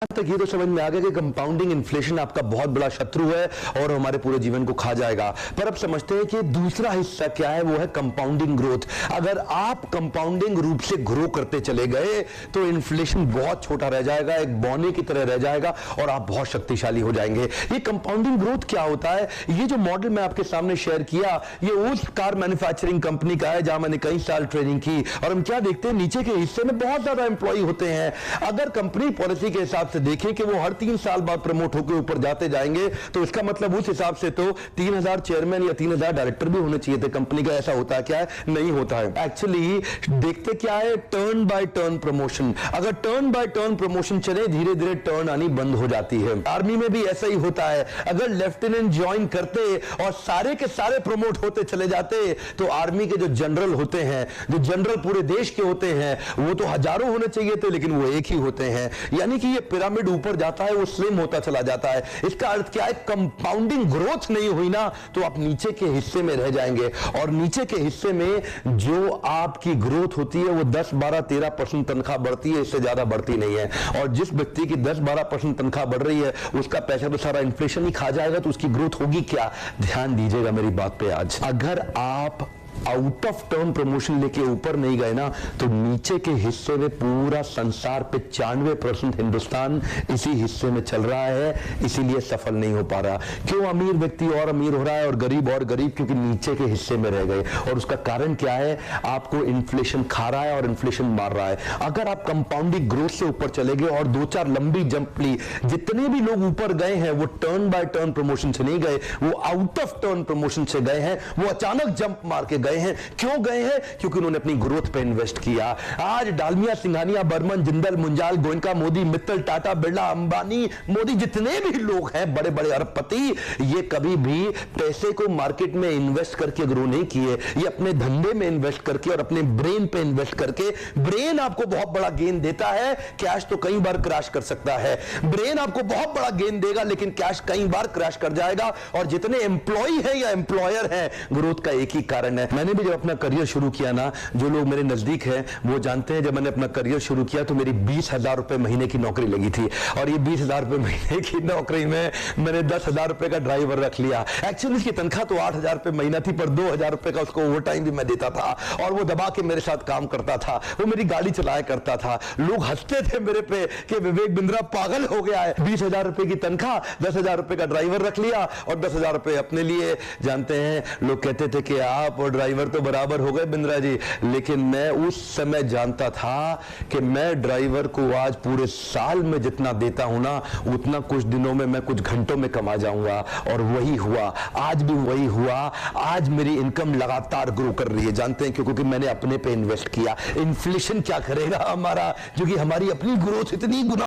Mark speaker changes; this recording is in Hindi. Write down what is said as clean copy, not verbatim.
Speaker 1: तक ये तो समझ में आ गया कि कंपाउंडिंग इन्फ्लेशन आपका बहुत बड़ा शत्रु है और हमारे पूरे जीवन को खा जाएगा। पर अब समझते हैं कि दूसरा हिस्सा क्या है, वो है कंपाउंडिंग ग्रोथ। अगर आप कंपाउंडिंग रूप से ग्रो करते चले गए तो इन्फ्लेशन बहुत छोटा रह जाएगा, एक बौने की तरह रह जाएगा और आप बहुत शक्तिशाली हो जाएंगे। ये कंपाउंडिंग ग्रोथ क्या होता है? ये जो मॉडल मैं आपके सामने शेयर किया, ये उस कार मैन्युफैक्चरिंग कंपनी का है जहां मैंने कई साल ट्रेनिंग की और हम क्या देखते हैं, नीचे के हिस्से में बहुत ज्यादा एम्प्लॉय होते हैं। अगर कंपनी पॉलिसी के हिसाब से देखें कि वो हर 3 साल बाद प्रमोट होकर ऊपर जाते जाएंगे तो इसका मतलब उस हिसाब से तो 3000 चेयरमैन या 3000 डायरेक्टर भी होने चाहिए थे कंपनी का। ऐसा होता है क्या है? नहीं होता है। एक्चुअली देखते क्या है, टर्न बाय टर्न प्रमोशन। अगर टर्न बाय टर्न प्रमोशन चले, धीरे धीरे टर्न आनी बंद हो जाती है। आर्मी में भी ऐसा ही होता है। अगर लेफ्टिनेंट ज्वाइन करते और सारे के सारे प्रमोट होते चले जाते तो आर्मी के जो जनरल होते हैं, जो जनरल पूरे देश के होते हैं, वो तो हजारों होने चाहिए थे लेकिन वो एक ही होते हैं। यानी कि ये पिरामिड ऊपर जाता है, वो स्लिम होता चला जाता है। इसका अर्थ क्या है? कंपाउंडिंग ग्रोथ नहीं हुई ना तो आप नीचे के हिस्से में रह जाएंगे और नीचे के हिस्से में जो आपकी ग्रोथ होती है वो 10, 12, 13% तनख्वाह बढ़ती है, इससे ज्यादा बढ़ती नहीं है। और जिस व्यक्ति की 10, 12% तनख्वाह बढ़ रही है उसका पैसा तो सारा इन्फ्लेशन ही खा जाएगा, तो उसकी ग्रोथ होगी क्या? ध्यान दीजिएगा मेरी बात पे आज। अगर आप आउट ऑफ टर्न प्रमोशन लेके ऊपर नहीं गए ना तो नीचे के हिस्से में पूरा संसार पे 95% हिंदुस्तान इसी हिस्से में चल रहा है, इसीलिए सफल नहीं हो पा रहा। क्यों? अमीर व्यक्ति और अमीर हो रहा है और गरीब और गरीब, क्योंकि नीचे के हिस्से में रह गए। और उसका कारण क्या है? आपको इन्फ्लेशन खा रहा है और इन्फ्लेशन मार रहा है। अगर आप कंपाउंडिंग ग्रोथ से ऊपर चले गए और 2-4 लंबी जंप ली, जितने भी लोग ऊपर गए हैं वो टर्न बाय टर्न प्रमोशन से नहीं गए, वो आउट ऑफ टर्न प्रमोशन से गए हैं। वो अचानक जंप मार के गए हैं। क्यों गए हैं? क्योंकि उन्होंने अपनी ग्रोथ पे इन्वेस्ट किया। आज डालमिया, सिंघानिया, बर्मन, जिंदल, मुंजाल, गोयनका, मोदी, मित्तल, टाटा, बिरला, अंबानी, मोदी, जितने भी लोग हैं बड़े बड़े अरबपति, ये कभी भी पैसे को मार्केट में इन्वेस्ट करके ग्रो नहीं किए। ये अपने धंधे में इन्वेस्ट करके और अपने ब्रेन पे इन्वेस्ट करके। ब्रेन आपको बहुत बड़ा गेन देता है, कैश तो कई बार क्रैश कर सकता है। ब्रेन आपको बहुत बड़ा गेन देगा लेकिन कैश कई बार क्रैश कर जाएगा। और जितने एम्प्लॉय हैं या एम्प्लॉयर हैं, ग्रोथ का एक ही कारण है। मैंने भी जब अपना करियर शुरू किया ना, जो लोग मेरे नजदीक हैं वो जानते हैं, जब मैंने अपना करियर शुरू किया तो मेरी 20,000 रुपए महीने की नौकरी लगी थी। और ये 20,000 रुपए महीने की नौकरी में मैंने 10,000 रुपए का ड्राइवर रख लिया। एक्चुअली उसकी तनख्वाह तो 8,000 रुपए महीना थी, पर 2,000 रुपए का उसको ओवर टाइम भी मैं देता था और वो दबा के मेरे साथ काम करता था। वो मेरी गाड़ी चलाया करता था। लोग हंसते थे मेरे पे कि विवेक बिंद्रा पागल हो गया है। 20,000 रुपए की तनख्वाह, 10,000 रुपए का ड्राइवर रख लिया और 10,000 रुपए अपने लिए। जानते हैं, लोग कहते थे कि आप और ड्राइवर तो बराबर हो गए बिंद्रा जी, लेकिन मैं उस समय जानता था कि मैं ड्राइवर को आज पूरे साल में जितना देता हूं ना, उतना कुछ दिनों में मैं कुछ घंटों में कमा जाऊंगा। और वही हुआ, आज भी वही हुआ। आज मेरी इनकम लगातार ग्रो कर रही है। जानते हैं क्यों? क्योंकि मैंने अपने पे इन्वेस्ट किया। इन्फ्लेशन क्या करेगा हमारा, क्योंकि हमारी अपनी ग्रोथ इतनी गुना